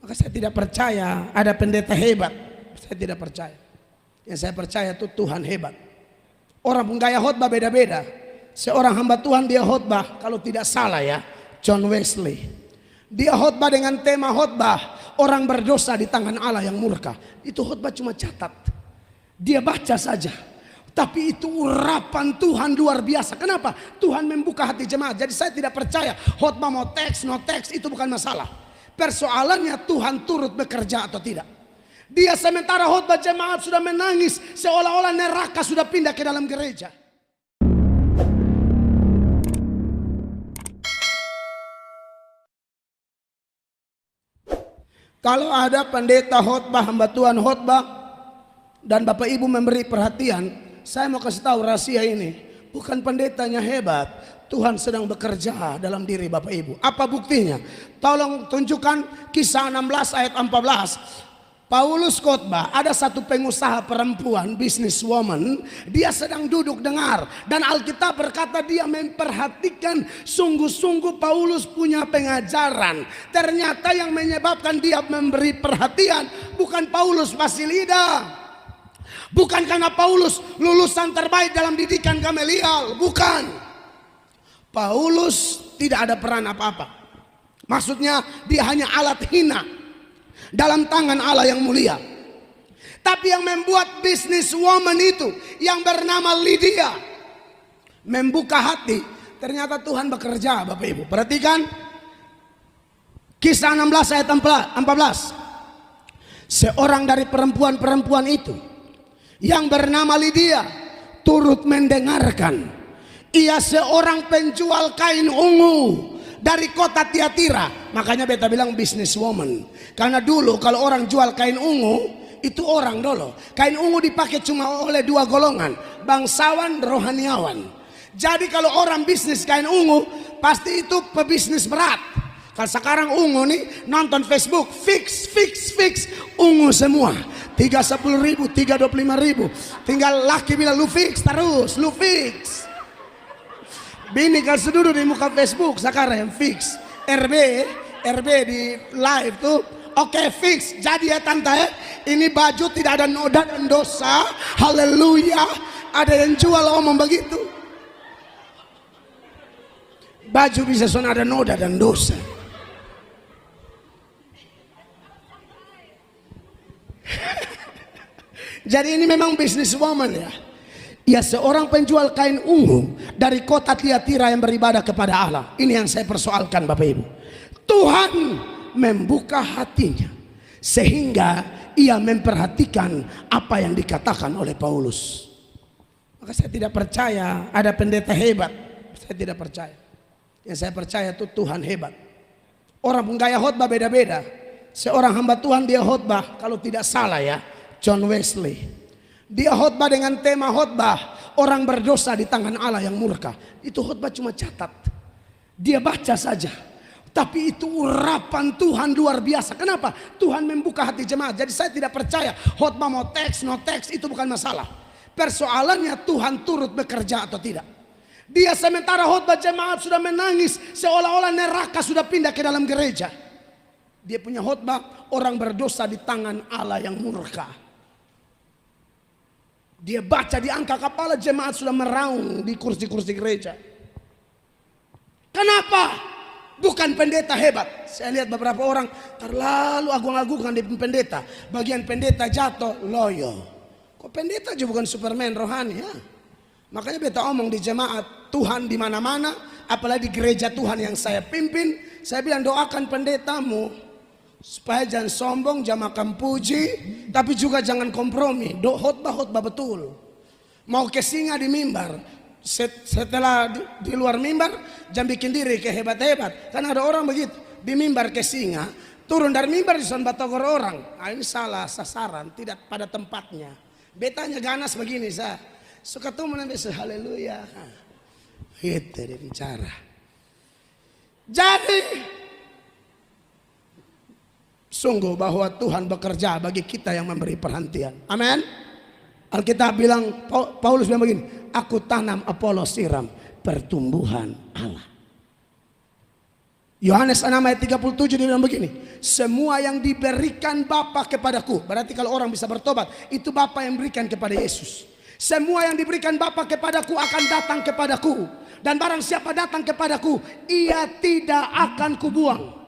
Maka saya tidak percaya ada pendeta hebat. Saya tidak percaya. Yang saya percaya itu Tuhan hebat. Orang pun gaya khotbah beda-beda. Seorang hamba Tuhan dia khotbah, kalau tidak salah ya, John Wesley. Dia khotbah dengan tema khotbah orang berdosa di tangan Allah yang murka. Itu khotbah cuma catat. Dia baca saja. Tapi itu urapan Tuhan luar biasa. Kenapa? Tuhan membuka hati jemaat. Jadi saya tidak percaya khotbah mau teks, no teks itu bukan masalah. Persoalannya Tuhan turut bekerja atau tidak. Dia sementara khotbah jemaat sudah menangis seolah-olah neraka sudah pindah ke dalam gereja. Kalau ada pendeta khotbah, hamba Tuhan khotbah dan Bapak Ibu memberi perhatian, saya mau kasih tahu rahasia ini. Bukan pendetanya hebat, Tuhan sedang bekerja dalam diri Bapak Ibu. Apa buktinya? Tolong tunjukkan Kisah 16 ayat 14. Paulus khotbah, ada satu pengusaha perempuan, businesswoman, dia sedang duduk dengar. Dan Alkitab berkata dia memperhatikan sungguh-sungguh Paulus punya pengajaran. Ternyata yang menyebabkan dia memberi perhatian bukan Paulus Basilida. Bukan karena Paulus lulusan terbaik dalam didikan Gamaliel, bukan. Paulus tidak ada peran apa-apa. Maksudnya dia hanya alat hina dalam tangan Allah yang mulia. Tapi yang membuat businesswoman itu yang bernama Lydia membuka hati, ternyata Tuhan bekerja. Bapak Ibu perhatikan Kisah 16 ayat 14. Seorang dari perempuan-perempuan itu yang bernama Lydia turut mendengarkan. Ia seorang penjual kain ungu dari kota Tiatira. Makanya beta bilang businesswoman. Karena dulu kalau orang jual kain ungu, itu orang dulu. Kain ungu dipakai cuma oleh dua golongan, bangsawan, rohaniawan. Jadi kalau orang bisnis kain ungu, pasti itu pebisnis berat. Kalau sekarang ungu nih, nonton Facebook, fix, ungu semua. 310.000, 325.000. Tinggal laki bilang lu fix terus, lu fix. Bini kalau duduk di muka Facebook sekarang yang fix. RB di live tuh, oke, fix. Jadi ya tante, ini baju tidak ada noda dan dosa. Haleluya. Ada yang jual omong begitu. Baju bisa soalnya ada noda dan dosa. Jadi ini memang businesswoman ya. Ia seorang penjual kain ungu dari kota Tiatira yang beribadah kepada Allah. Ini yang saya persoalkan Bapak Ibu. Tuhan membuka hatinya sehingga ia memperhatikan apa yang dikatakan oleh Paulus. Maka saya tidak percaya ada pendeta hebat. Saya tidak percaya. Yang saya percaya itu Tuhan hebat. Orang pun gaya khotbah beda-beda. Seorang hamba Tuhan dia khotbah, kalau tidak salah ya, John Wesley. Dia khotbah dengan tema khotbah orang berdosa di tangan Allah yang murka. Itu khotbah cuma catat. Dia baca saja. Tapi itu urapan Tuhan luar biasa. Kenapa? Tuhan membuka hati jemaat. Jadi saya tidak percaya khotbah mau teks, no teks itu bukan masalah. Persoalannya Tuhan turut bekerja atau tidak. Dia sementara khotbah jemaat sudah menangis seolah-olah neraka sudah pindah ke dalam gereja. Dia punya khotbah orang berdosa di tangan Allah yang murka. Dia baca di angka kepala jemaat sudah meraung di kursi-kursi gereja. Kenapa? Bukan pendeta hebat. Saya lihat beberapa orang terlalu agung-agungkan di pendeta. Bagian pendeta jatuh loyo. Kok pendeta juga bukan Superman rohani ya? Makanya beta omong di jemaat Tuhan di mana-mana, apalagi di gereja Tuhan yang saya pimpin. Saya bilang doakan pendetamu supaya jangan sombong, jangan makan puji, tapi juga jangan kompromi. Khotbah betul. Mau ke singa di mimbar, setelah di luar mimbar jangan bikin diri ke hebat-hebat. Karena ada orang begitu, di mimbar ke singa, turun dari mimbar di sana batagor orang. Nah, ini salah sasaran, tidak pada tempatnya. Betanya ganas begini saya suka tuh menambah haleluya. Itu dia bicara. Jadi sungguh bahwa Tuhan bekerja bagi kita yang memberi perhatian. Amin. Alkitab bilang, Paulus bilang begini, aku tanam, Apolos siram, pertumbuhan Allah. Yohanes 6 ayat 37 dia bilang begini, semua yang diberikan Bapa kepadaku. Berarti kalau orang bisa bertobat, itu Bapa yang berikan kepada Yesus. Semua yang diberikan Bapa kepadaku akan datang kepadaku, dan barang siapa datang kepadaku, ia tidak akan kubuang.